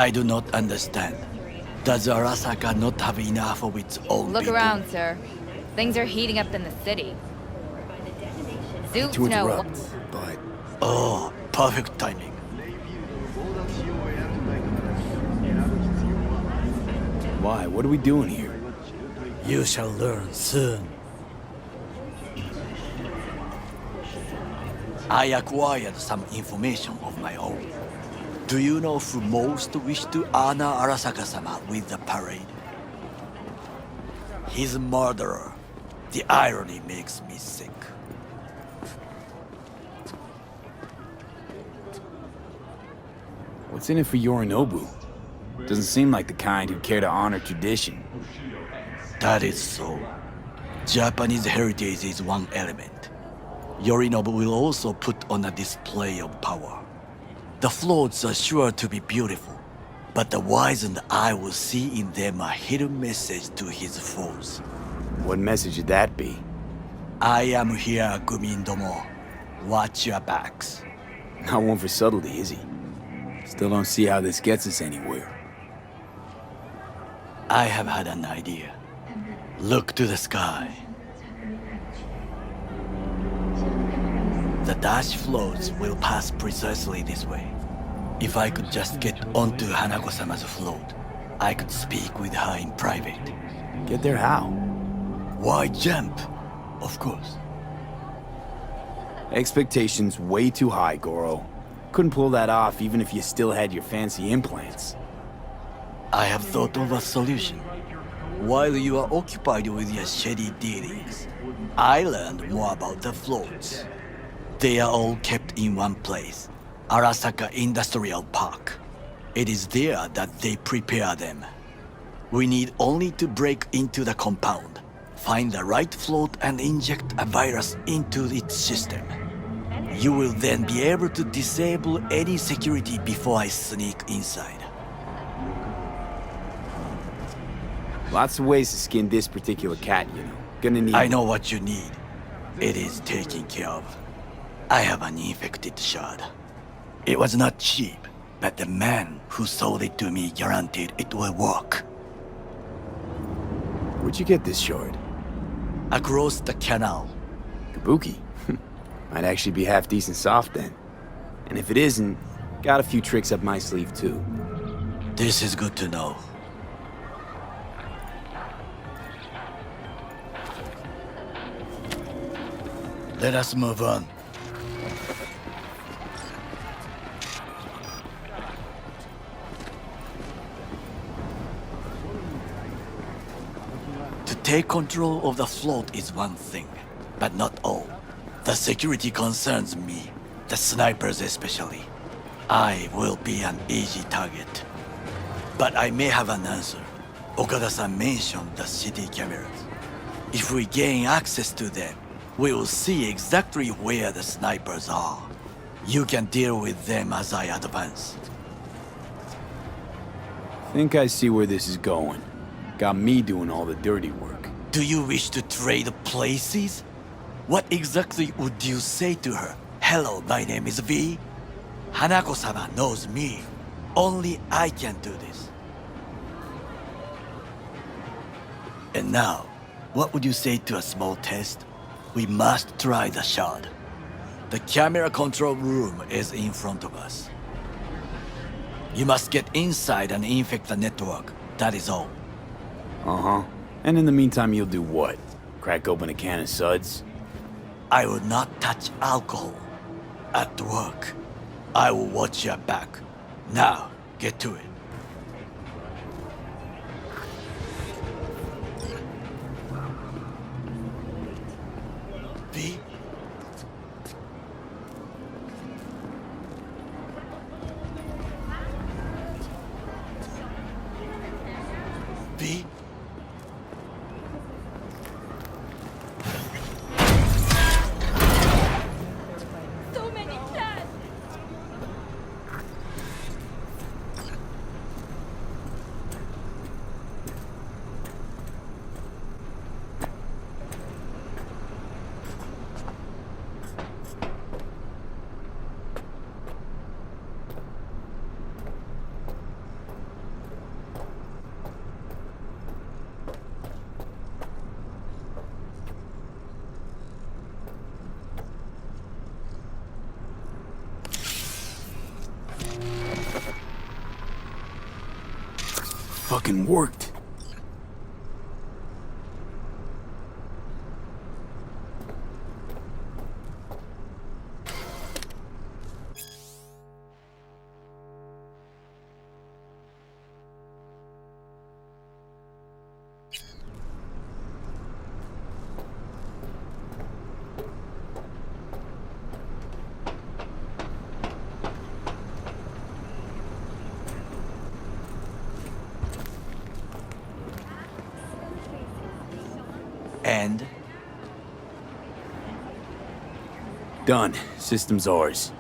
I do not understand. Does Arasaka not have enough of its own Look people? around, sir. Things are heating up in the city. Suits To know interrupt, but Oh, perfect timing. why? What are we doing here? You shall learn soon. I acquired some information of my own. Do you know who most wished to honor Arasaka-sama with the parade? His murderer. The irony makes me sick. What's in it for Yorinobu? Doesn't seem like the kind who care to honor tradition. That is so. Japanese heritage is one element. Yorinobu will also put on a display of power. The floats are sure to be beautiful, but the wizened eye will see in them a hidden message to his foes. What message would that be? I am here, Gumindomo. Watch your backs. Not one for subtlety, is he? Still don't see how this gets us anywhere. I have had an idea. Look to the sky. The dash floats will pass precisely this way. If I could just get onto Hanako-sama's float, I could speak with her in private. Get there how? Why jump? Of course. Expectations way too high, Goro. Couldn't pull that off even if you still had your fancy implants. I have thought of a solution. While you are occupied with your shady dealings, I learned more about the floats. They are all kept in one place, Arasaka Industrial Park. It is there that they prepare them. We need only to break into the compound, find the right float and inject a virus into its system. You will then be able to disable any security before I sneak inside. Lots of ways to skin this particular cat, you know. Gonna need... I know what you need. It is taken care of. I have an infected shard. It was not cheap, but the man who sold it to me guaranteed it will work. Where'd you get this shard? Across the canal. Kabuki. Might actually be half decent soft then. And if it isn't, got a few tricks up my sleeve too. This is good to know. Let us move on. To take control of the float is one thing, but not all. The security concerns me, the snipers especially. I will be an easy target. But I may have an answer. Okada-san mentioned the city cameras. If we gain access to them, we will see exactly where the snipers are. You can deal with them as I advance. Think I see where this is going. Got me doing all the dirty work. Do you wish to trade places? What exactly would you say to her? Hello, my name is V. Hanako-sama knows me. Only I can do this. And now, what would you say to a small test? We must try the shard. The camera control room is in front of us. You must get inside and infect the network. That is all. Uh-huh. And in the meantime, you'll do what? Crack open a can of suds? I will not touch alcohol. At work, I will watch your back. Now, get to it. V? V? So many cats! fucking worked. And Done. System's ours.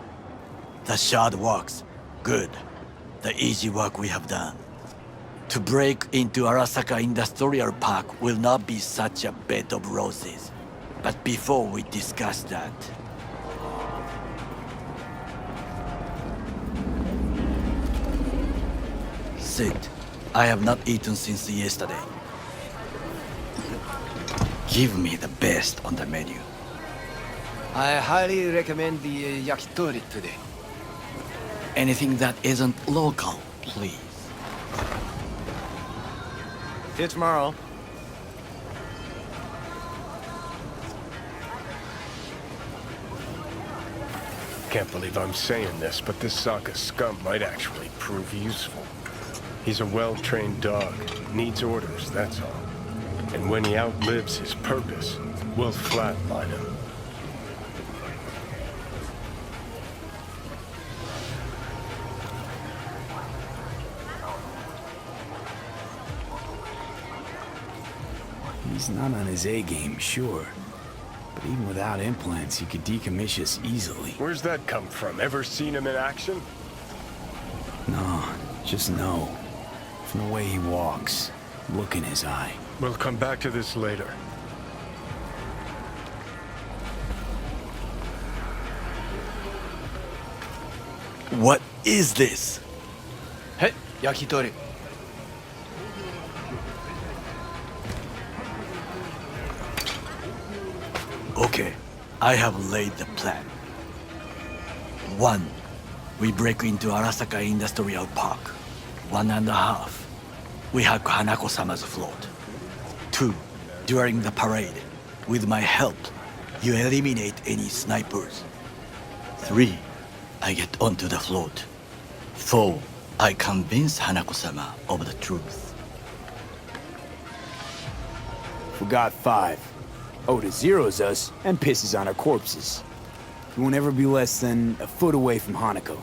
the shard works. Good. The easy work we have done. To break into Arasaka Industrial Park will not be such a bed of roses. But before we discuss that, sit. I have not eaten since yesterday. Give me the best on the menu. I highly recommend the yakitori today. Anything that isn't local, please. See you tomorrow. Can't believe I'm saying this, but this Sokka scum might actually prove useful. He's a well-trained dog, needs orders, that's all. And when he outlives his purpose, we'll flatline him. He's not on his A game, sure. But even without implants, he could decommission us easily. Where's that come from? Ever seen him in action? No, just no. From the way he walks, look in his eye. We'll come back to this later. What is this? Hey, yakitori. Okay, I have laid the plan. 1. We break into Arasaka Industrial Park. 1.5. We hack Hanako-sama's float. 2. During the parade, with my help, you eliminate any snipers. 3. I get onto the float. 4. I convince Hanako-sama of the truth. Forgot 5. Oda zeros us and pisses on our corpses. He won't ever be less than a foot away from Hanako.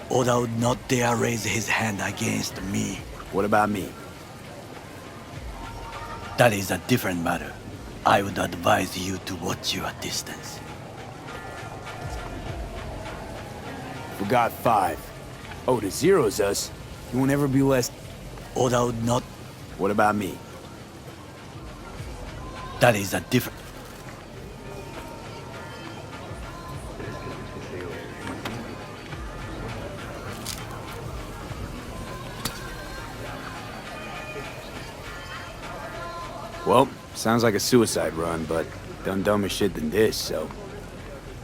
Oda would not dare raise his hand against me. What about me? That is a different matter. I would advise you to watch your distance. Forgot 5. Oda zeros us. He won't ever be less. Oda would not. What about me? That is a different. Well, sounds like a suicide run, but done dumber shit than this, so...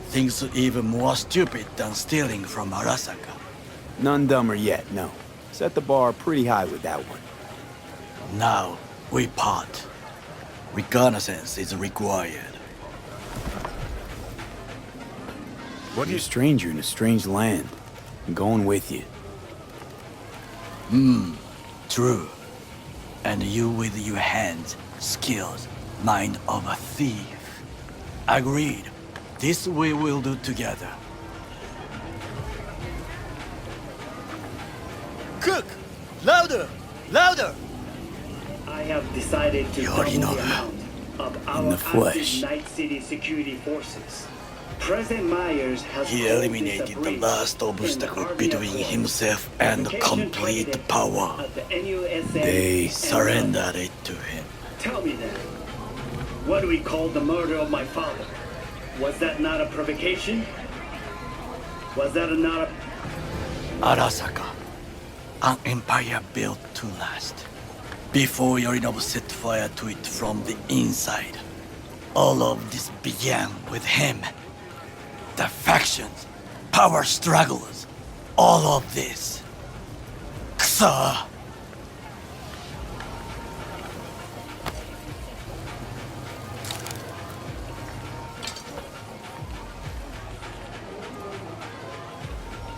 Things even more stupid than stealing from Arasaka. None dumber yet, no. Set the bar pretty high with that one. Now, we part. Reconnaissance is required. What do You're you... a stranger in a strange land. I'm going with you. True. And you with your hands, skills, mind of a thief. Agreed. This we will do together. Cook! Louder! Louder! I have decided to You double already know the that. amount of our In the flesh. active Night City security forces. President Myers has He called eliminated this a the breach last in obstacle the Army of between One. himself and Application complete targeted power. at the NUSA They and Surrendered it to him. Tell me then, what do we call the murder of my father? Was that not a provocation? Was that not a... Arasaka, an empire built to last. Before Yorinobu set fire to it from the inside. All of this began with him. The factions, power struggles, all of this. Kusa!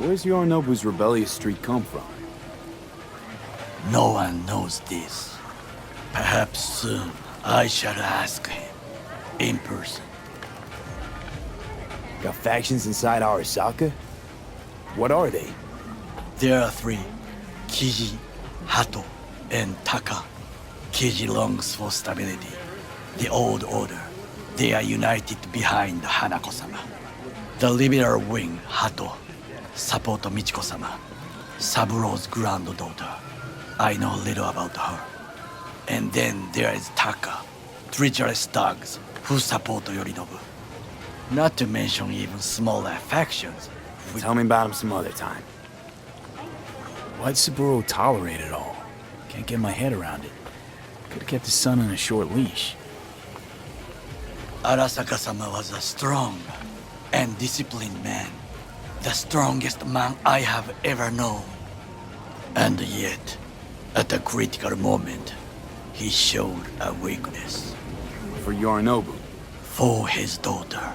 Where's Yorinobu's rebellious streak come from? No one knows this. Perhaps soon I shall ask him in person. Got factions inside Arasaka? What are they? There are three: Kiji, Hato, and Taka. Kiji longs for stability. The old order. They are united behind Hanako-sama. The liberal wing, Hato, support Michiko-sama, Saburo's granddaughter. I know little about her. And then there is Taka, treacherous thugs who support Yorinobu. Not to mention even smaller factions. Tell me about him some other time. Why'd Saburo tolerate it all? Can't get my head around it. Could've kept his son on a short leash. Arasaka-sama was a strong and disciplined man. The strongest man I have ever known. And yet, at a critical moment, he showed a weakness. For Yorinobu. For his daughter.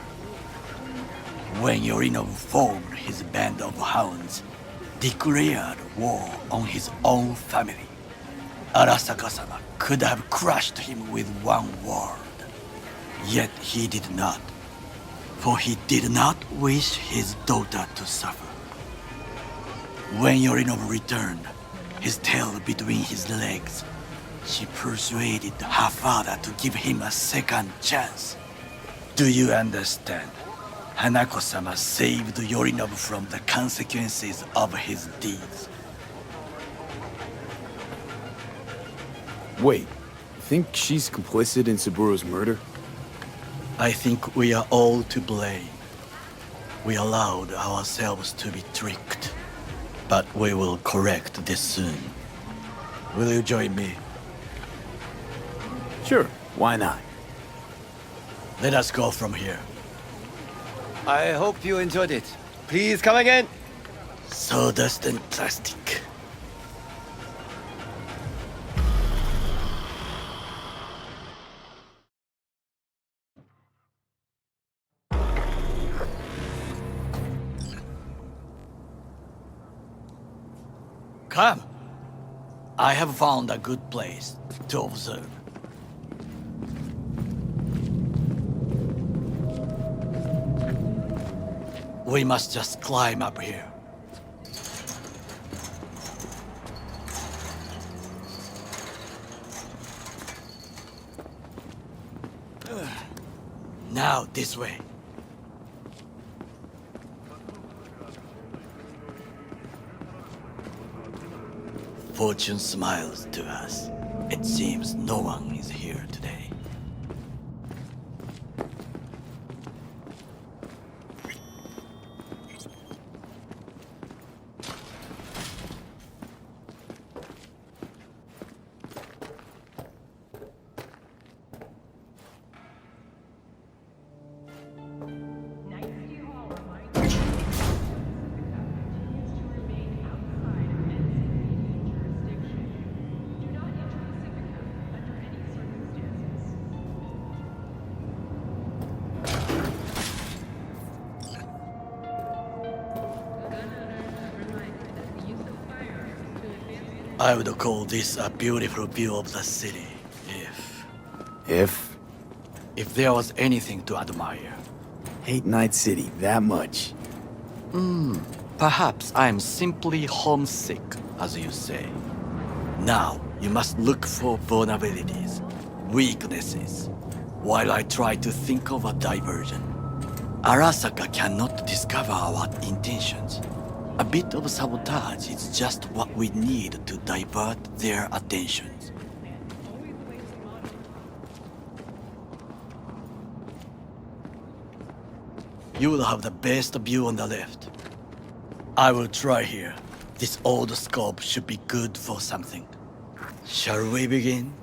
When Yorinobu formed his band of hounds, declared war on his own family, Arasaka-sama could have crushed him with one word. Yet he did not, for he did not wish his daughter to suffer. When Yorinobu returned, his tail between his legs, she persuaded her father to give him a second chance. Do you understand? Hanako-sama saved Yorinobu from the consequences of his deeds. Wait, you think she's complicit in Saburo's murder? I think we are all to blame. We allowed ourselves to be tricked. But we will correct this soon. Will you join me? Sure, why not? Let us go from here. I hope you enjoyed it. Please come again. Sawdust and plastic. Come. I have found a good place to observe. We must just climb up here. Now this way. Fortune smiles to us. It seems no one is here today. I would call this a beautiful view of the city, if there was anything to admire. Hate Night City that much. Perhaps I'm simply homesick, as you say. Now, you must look for vulnerabilities, weaknesses, while I try to think of a diversion. Arasaka cannot discover our intentions. A bit of sabotage is just what we need to divert their attentions. You will have the best view on the left. I will try here. This old scope should be good for something. Shall we begin?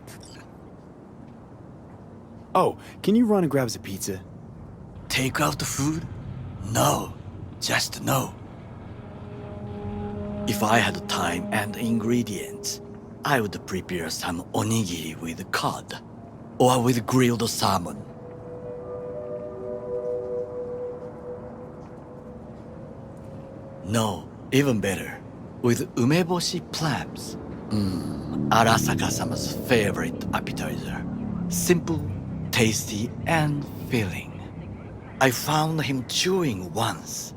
Oh, can you run and grab us a pizza? Take out the food? No, just no. If I had time and ingredients, I would prepare some onigiri with cod, or with grilled salmon. No, Even better, with umeboshi clams. Arasaka-sama's favorite appetizer. Simple, tasty, and filling. I found him chewing once.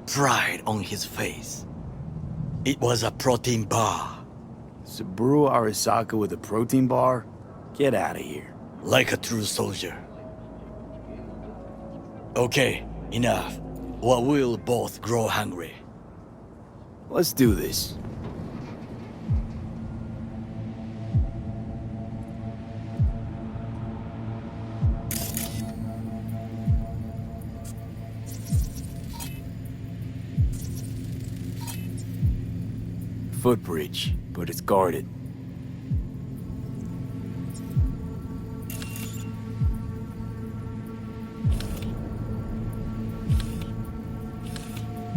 Pride on his face. It was a protein bar. Saburo Arasaka with a protein bar? Get out of here. Like a true soldier. Okay, enough. Or we'll both grow hungry. Let's do this. Footbridge, but it's guarded.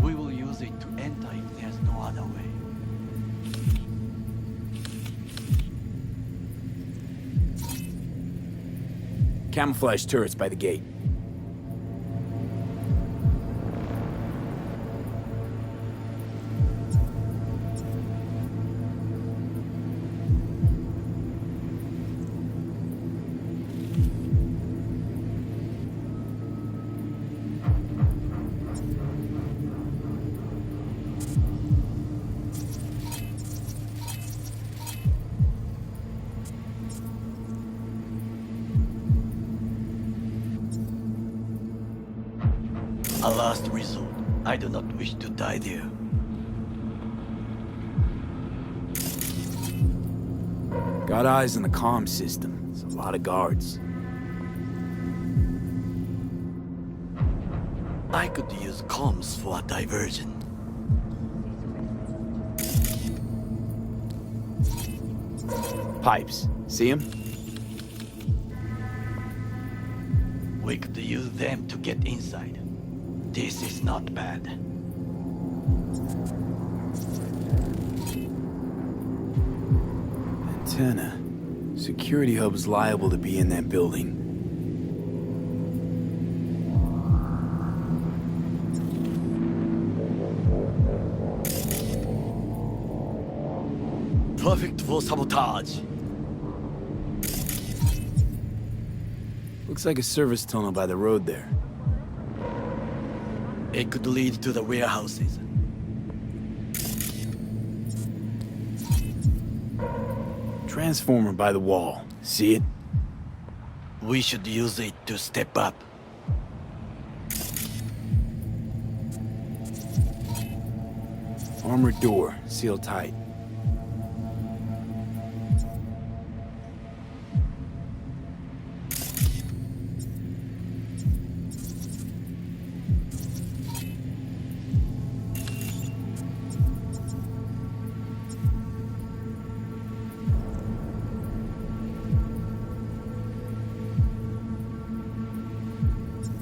We will use it to enter if there's no other way. Camouflage turrets by the gate. A last resort. I do not wish to die there. Got eyes on the comm system. There's a lot of guards. I could use comms for a diversion. Pipes. See them? We could use them to get inside. This is not bad. Antenna. Security hub's liable to be in that building. Perfect for sabotage. Looks like a service tunnel by the road there. It could lead to the warehouses. Transformer by the wall. See it? We should use it to step up. Armored door. Sealed tight.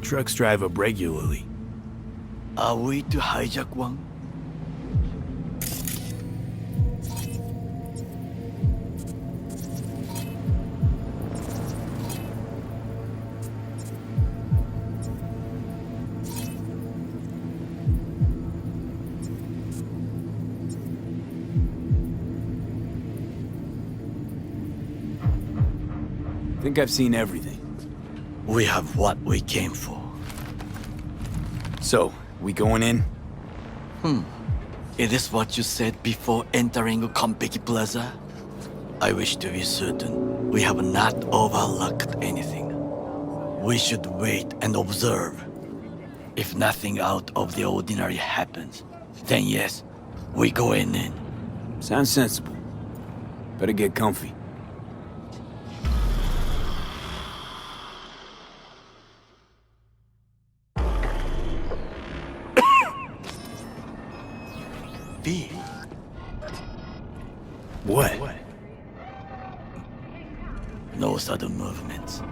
Trucks drive up regularly. Are we to hijack one? Think I've seen everything. We have what we came for. So, we going in? It is what you said before entering Konpeki Plaza? I wish to be certain we have not overlooked anything. We should wait and observe. If nothing out of the ordinary happens, then yes, we go in. Sounds sensible. Better get comfy. V. What? No sudden movements.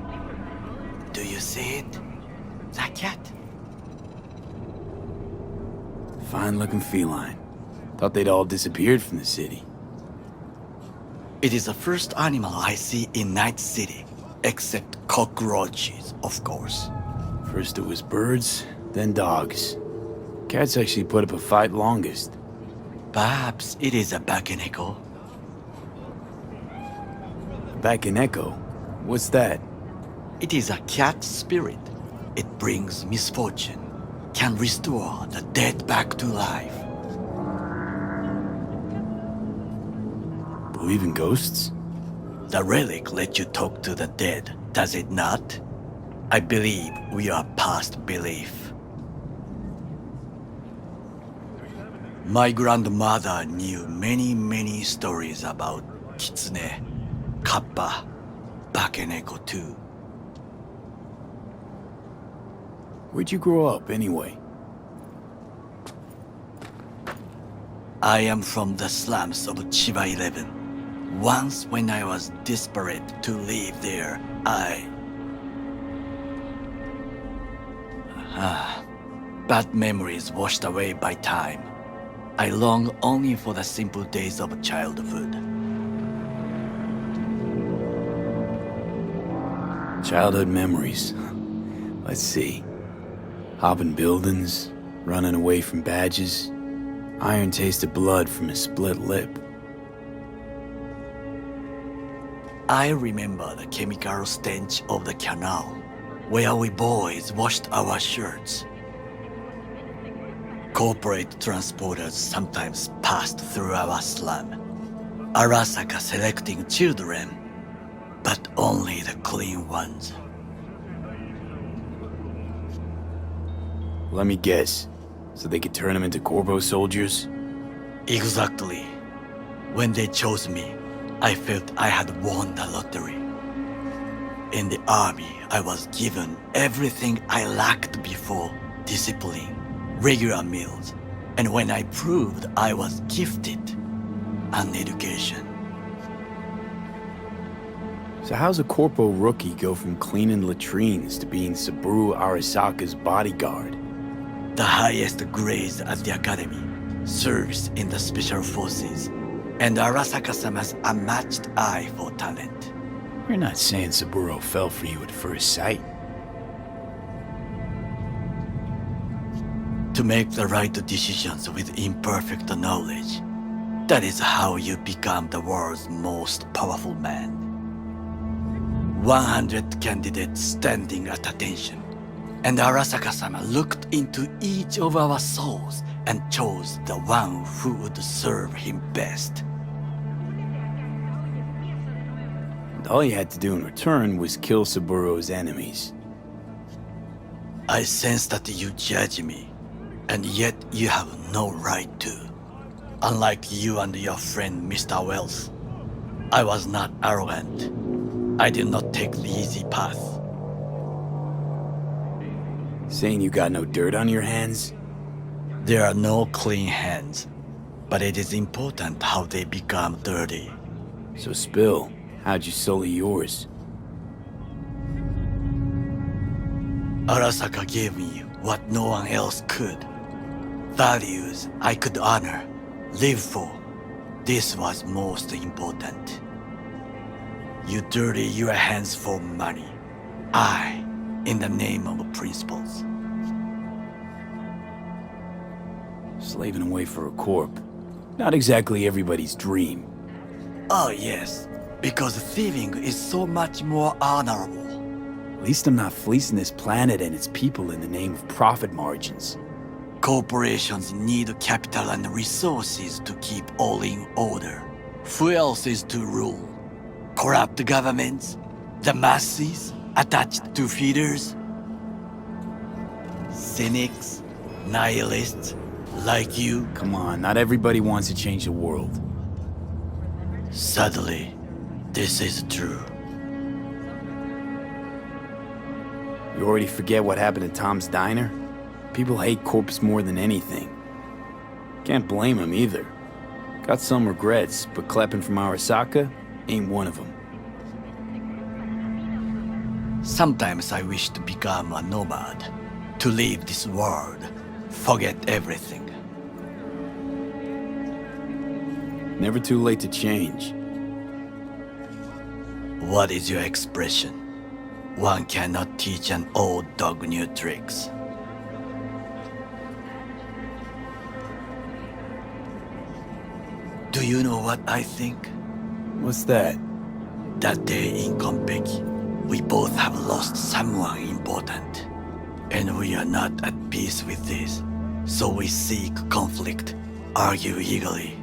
Do you see it? That cat? Fine-looking feline. Thought they'd all disappeared from the city. It is the first animal I see in Night City, except cockroaches, of course. First it was birds, then dogs. Cats actually put up a fight longest. Perhaps it is a Bakeneko. Back in Echo? What's that? It is a cat spirit. It brings misfortune, can restore the dead back to life. Believe in ghosts? The relic lets you talk to the dead, does it not? I believe we are past belief. My grandmother knew many stories about Kitsune, Kappa, Bakeneko too. Where'd you grow up, anyway? I am from the slums of Chiba 11. Once when I was desperate to live there, bad memories washed away by time. I long only for the simple days of childhood. Childhood memories. Let's see. Hopping buildings, running away from badges, iron taste of blood from a split lip. I remember the chemical stench of the canal, where we boys washed our shirts. Corporate transporters sometimes passed through our slum, Arasaka selecting children, but only the clean ones. Let me guess. So they could turn them into Corpo soldiers? Exactly. When they chose me, I felt I had won the lottery. In the army, I was given everything I lacked before: discipline, regular meals, and when I proved I was gifted, an education. So how's a Corpo rookie go from cleaning latrines to being Saburo Arasaka's bodyguard? The highest grades at the academy, service in the special forces, and Arasaka-sama's unmatched eye for talent. You're not saying Saburo fell for you at first sight. To make the right decisions with imperfect knowledge, that is how you become the world's most powerful man. 100 candidates standing at attention, and Arasaka-sama looked into each of our souls and chose the one who would serve him best. And all you had to do in return was kill Saburo's enemies. I sense that you judge me, and yet you have no right to. Unlike you and your friend Mr. Wells, I was not arrogant. I did not take the easy path. Saying you got no dirt on your hands? There are no clean hands, but it is important how they become dirty. So spill, how'd you sully yours? Arasaka gave me what no one else could. Values I could honor, live for. This was most important. You dirty your hands for money. I, in the name of principles. Slaving away for a corp. Not exactly everybody's dream. Oh yes, because thieving is so much more honorable. At least I'm not fleecing this planet and its people in the name of profit margins. Corporations need capital and resources to keep all in order. Who else is to rule? Corrupt governments? The masses attached to feeders? Cynics? Nihilists? Like you? Come on, not everybody wants to change the world. Sadly, this is true. You already forget what happened at Tom's Diner? People hate corpse more than anything. Can't blame them either. Got some regrets, but klepping from Arasaka ain't one of them. Sometimes I wish to become a nomad, to leave this world, forget everything. Never too late to change. What is your expression? One cannot teach an old dog new tricks. Do you know what I think? What's that? That day in Konpeki, we both have lost someone important. And we are not at peace with this. So we seek conflict, argue eagerly.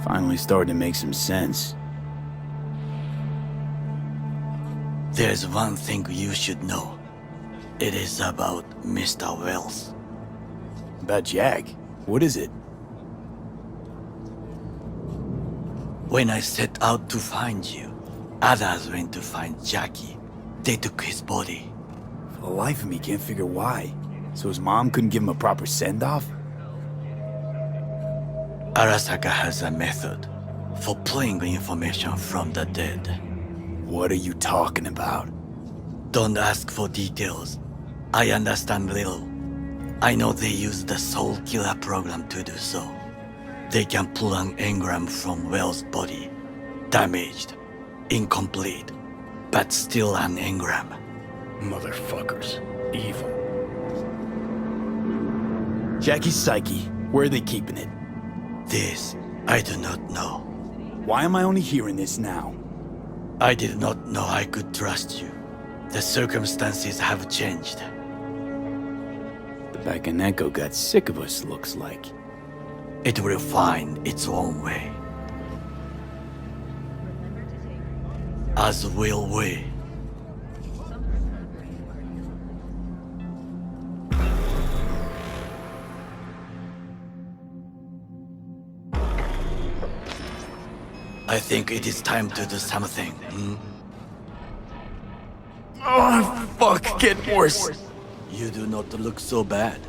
Finally starting to make some sense. There's one thing you should know. It is about Mr. Wells. About Jack? What is it? When I set out to find you, others went to find Jackie. They took his body. For the life of me, can't figure why. So his mom couldn't give him a proper send-off? Arasaka has a method for pulling information from the dead. What are you talking about? Don't ask for details. I understand little. I know they use the Soul Killer program to do so. They can pull an engram from Wells' body. Damaged, incomplete, but still an engram. Motherfuckers. Evil. Jackie's psyche. Where are they keeping it? This, I do not know. Why am I only hearing this now? I did not know I could trust you. The circumstances have changed. The Bakaneko got sick of us, looks like. It will find its own way. As will we. I think it is time to do something. Oh, fuck, get worse. You do not look so bad.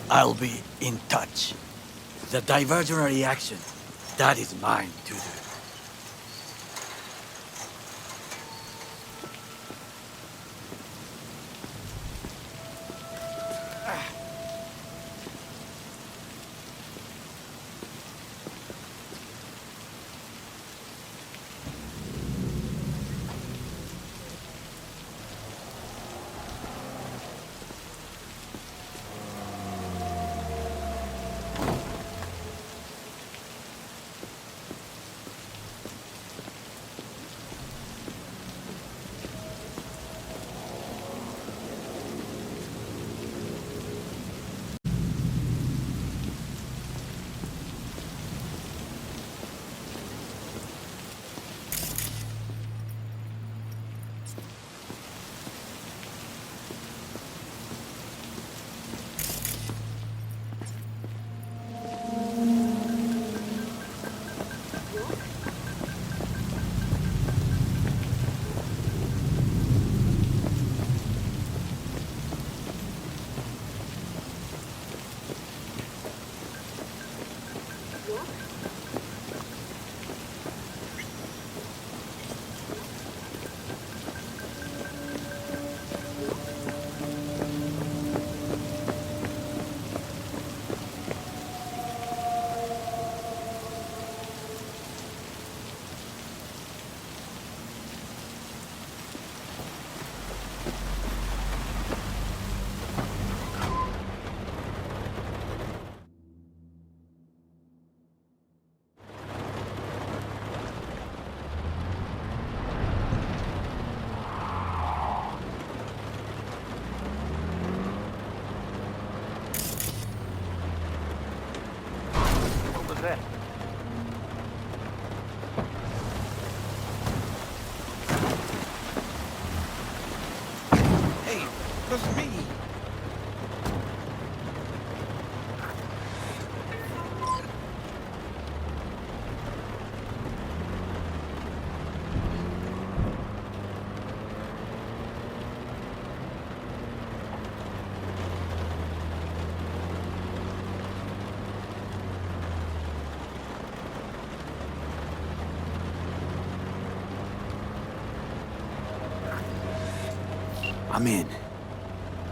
I'll be in touch. The diversionary reaction, that is mine to do. was me. I'm in.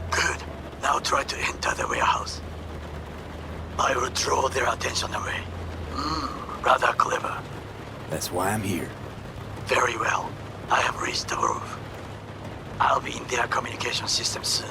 Good. Now try to enter the warehouse. I will draw their attention away. Rather clever. That's why I'm here. Very well. I have reached the roof. I'll be in their communication system soon.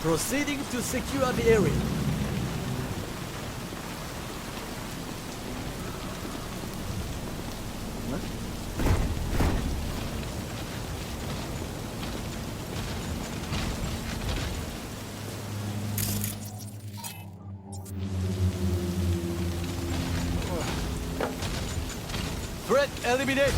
Proceeding to secure the area. Threat eliminated.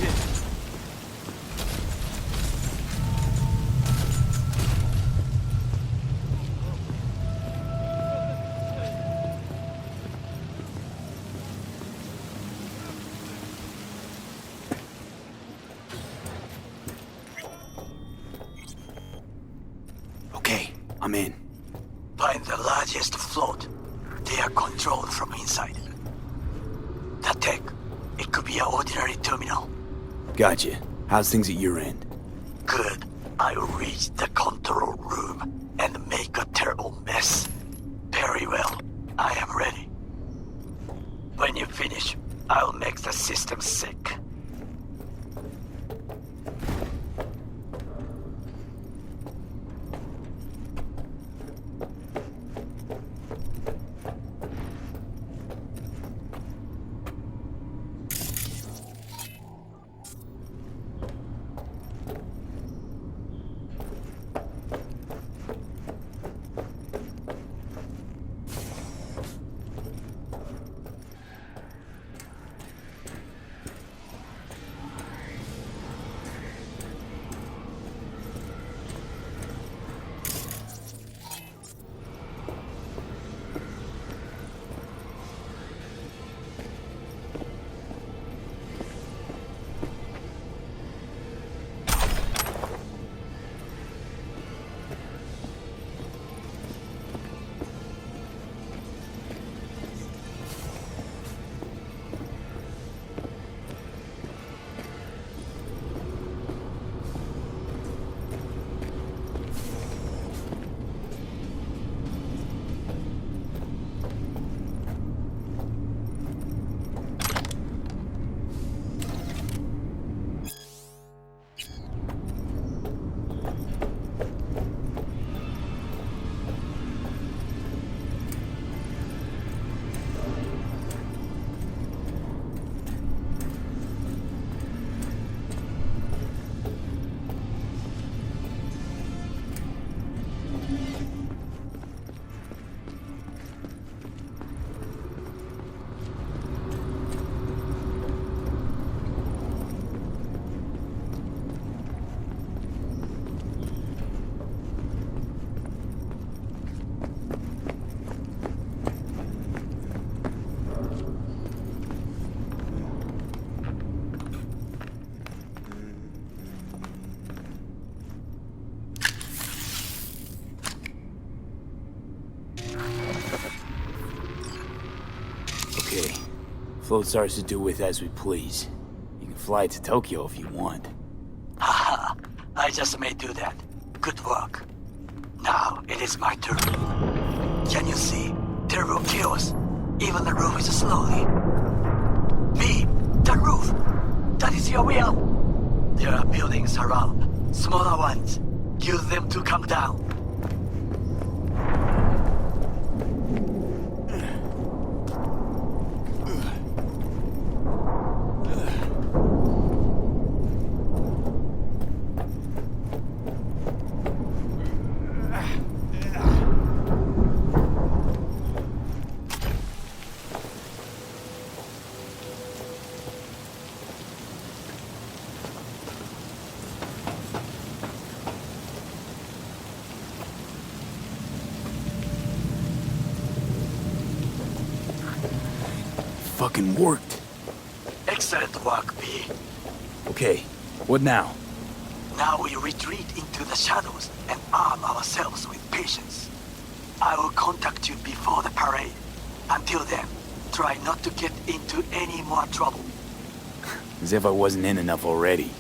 Okay, I'm in. Find the largest float. They are controlled from inside. The tech. It could be an ordinary terminal. Gotcha. How's things at your end? Good. I will reach the control room and make a terrible mess. Very well. I am ready. When you finish, I'll make the system sick. Float's ours to do with as we please. You can fly to Tokyo if you want. Haha, I just may do that. Good work. Now it is my turn. Can you see? Terrible chaos. Even the roof is slowly. Me, the roof. That is your will. There are buildings around, smaller ones. Use them to come down. Fucking worked. Excellent work, B. Okay, what now? Now we retreat into the shadows and arm ourselves with patience. I will contact you before the parade. Until then, try not to get into any more trouble. As if I wasn't in enough already.